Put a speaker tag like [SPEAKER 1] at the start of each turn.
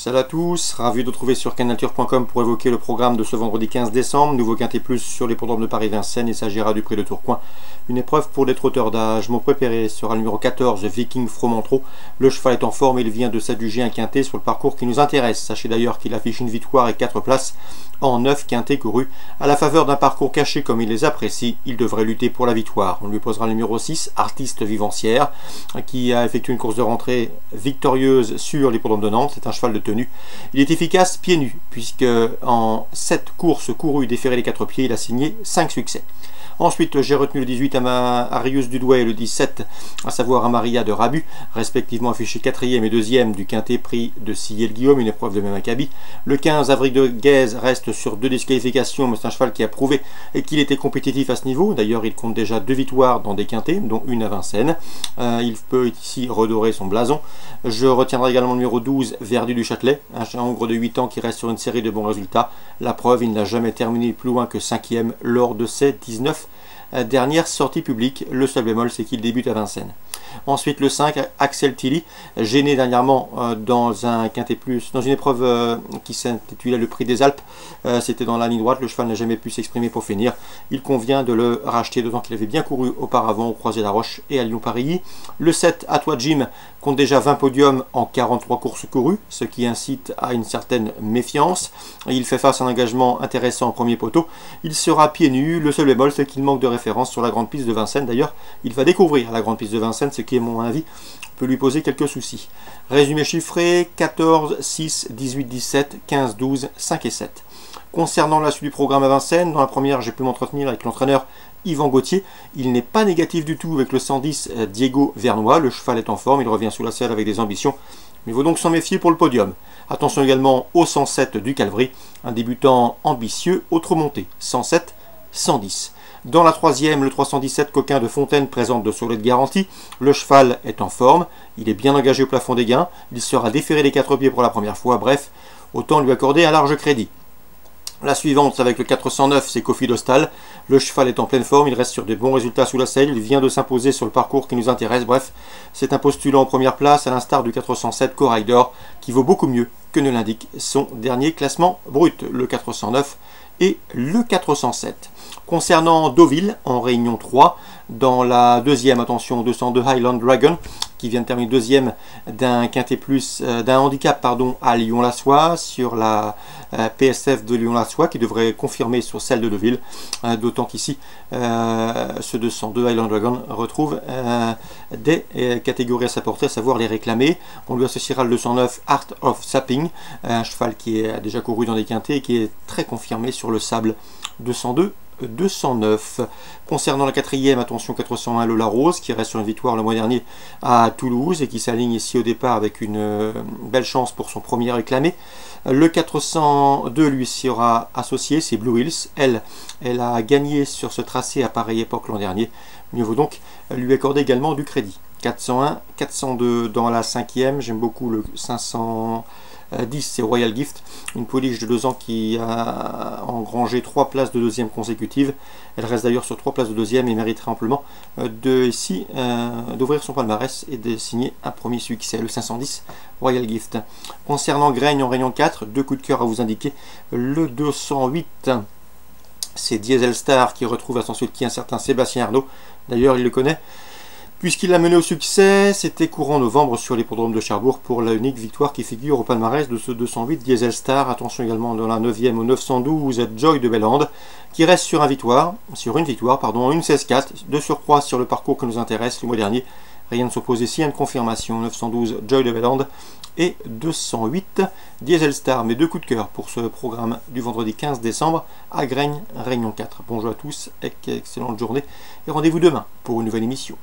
[SPEAKER 1] Salut à tous, ravi de retrouver sur canalture.com pour évoquer le programme de ce vendredi 15 décembre. Nouveau quintet plus sur l'hippodrome de Paris-Vincennes, il s'agira du prix de Tourcoing. Une épreuve pour les trotteurs d'âge. Mon préféré sera le numéro 14, Viking Fromentro. Le cheval est en forme, il vient de s'adjuger un quintet sur le parcours qui nous intéresse. Sachez d'ailleurs qu'il affiche une victoire et 4 places en 9 quintets courus. À la faveur d'un parcours caché comme il les apprécie, il devrait lutter pour la victoire. On lui posera le numéro 6, Artiste Vivancière, qui a effectué une course de rentrée victorieuse sur l'hippodrome de Nantes. C'est un cheval de tenue. Il est efficace pieds nus, puisque en 7 courses courues déférées les 4 pieds, il a signé 5 succès. Ensuite, j'ai retenu le 18 Arius Dudouais et le 17, à savoir Amaria de Rabu, respectivement affichés 4e et 2e du quintet prix de Sillé-le-Guillaume, une épreuve de même acabit. Le 15 Avril de Guèze reste sur 2 disqualifications, mais c'est un cheval qui a prouvé qu'il était compétitif à ce niveau. D'ailleurs, il compte déjà 2 victoires dans des quintets, dont une à Vincennes. Il peut ici redorer son blason. Je retiendrai également le numéro 12, Verdu du Châtelet, un hongre de 8 ans qui reste sur une série de bons résultats. La preuve, il n'a jamais terminé plus loin que 5e lors de ses 19 dernière sortie publique. Le seul bémol, c'est qu'il débute à Vincennes. Ensuite, le 5, Axel Tilly, gêné dernièrement dans un quintet plus, dans une épreuve qui s'intitulait le Prix des Alpes. C'était dans la ligne droite, le cheval n'a jamais pu s'exprimer pour finir. Il convient de le racheter, d'autant qu'il avait bien couru auparavant au Croisé-la-Roche et à Lyon-Paris. Le 7, À toi Jim, compte déjà 20 podiums en 43 courses courues, ce qui incite à une certaine méfiance. Il fait face à un engagement intéressant en premier poteau. Il sera pieds nus, le seul bémol, c'est qu'il manque de référence sur la grande piste de Vincennes. D'ailleurs, il va découvrir la grande piste de Vincennes, ce qui, à mon avis, peut lui poser quelques soucis. Résumé chiffré, 14, 6, 18, 17, 15, 12, 5 et 7. Concernant la suite du programme à Vincennes, dans la première, j'ai pu m'entretenir avec l'entraîneur Yvan Gauthier. Il n'est pas négatif du tout avec le 110 Diego Vernois. Le cheval est en forme, il revient sous la selle avec des ambitions. Mais il faut donc s'en méfier pour le podium. Attention également au 107 du Calvry, un débutant ambitieux, autre montée, 107, 110. Dans la troisième, le 317 Coquin de Fontaine présente de solides garanties. Le cheval est en forme, il est bien engagé au plafond des gains, il sera déféré des 4 pieds pour la première fois, bref, autant lui accorder un large crédit. La suivante, avec le 409, c'est Kofi Dostal. Le cheval est en pleine forme, il reste sur de bons résultats sous la selle, il vient de s'imposer sur le parcours qui nous intéresse. Bref, c'est un postulant en première place, à l'instar du 407 Corail d'Or, qui vaut beaucoup mieux que ne l'indique son dernier classement brut, le 409 et le 407. Concernant Deauville, en Réunion 3, dans la deuxième, attention, 202 Highland Dragon, qui vient de terminer deuxième d'un quintet plus, d'un handicap pardon, à Lyon-la-Soie, sur la PSF de Lyon-la-Soie, qui devrait confirmer sur celle de Deauville, d'autant qu'ici, ce 202 Highland Dragon retrouve des catégories à sa portée, à savoir les réclamés. On lui associera le 209 Art of Sapping, un cheval qui a déjà couru dans des quintets et qui est très confirmé sur le sable 202. 209. Concernant la quatrième, attention 401 Lola Rose qui reste sur une victoire le mois dernier à Toulouse et qui s'aligne ici au départ avec une belle chance pour son premier réclamé. Le 402 lui sera associé, c'est Blue Hills. Elle a gagné sur ce tracé à pareille époque l'an dernier. Mieux vaut donc lui accorder également du crédit. 401, 402 dans la cinquième, j'aime beaucoup le 510, c'est Royal Gift, une pouliche de 2 ans qui a engrangé 3 places de deuxième consécutives. Elle reste d'ailleurs sur 3 places de deuxième et mériterait amplement d'ouvrir son palmarès et de signer un premier succès, le 510 Royal Gift. Concernant Graigne en Réunion 4, 2 coups de cœur à vous indiquer. Le 208, c'est Diesel Star qui retrouve à son sulky un certain Sébastien Arnaud, d'ailleurs il le connaît, puisqu'il l'a mené au succès. C'était courant novembre sur l'hippodrome de Cherbourg pour la unique victoire qui figure au palmarès de ce 208 Diesel Star. Attention également dans la 9e au 912 Joy de Bellande qui reste sur une victoire, une 16-4, de surcroît sur le parcours que nous intéresse le mois dernier. Rien ne s'oppose ici à une confirmation. 912 Joy de Bellande et 208 Diesel Star. Mes 2 coups de cœur pour ce programme du vendredi 15 décembre à Graigne, Réunion 4. Bonjour à tous, excellente journée et rendez-vous demain pour une nouvelle émission.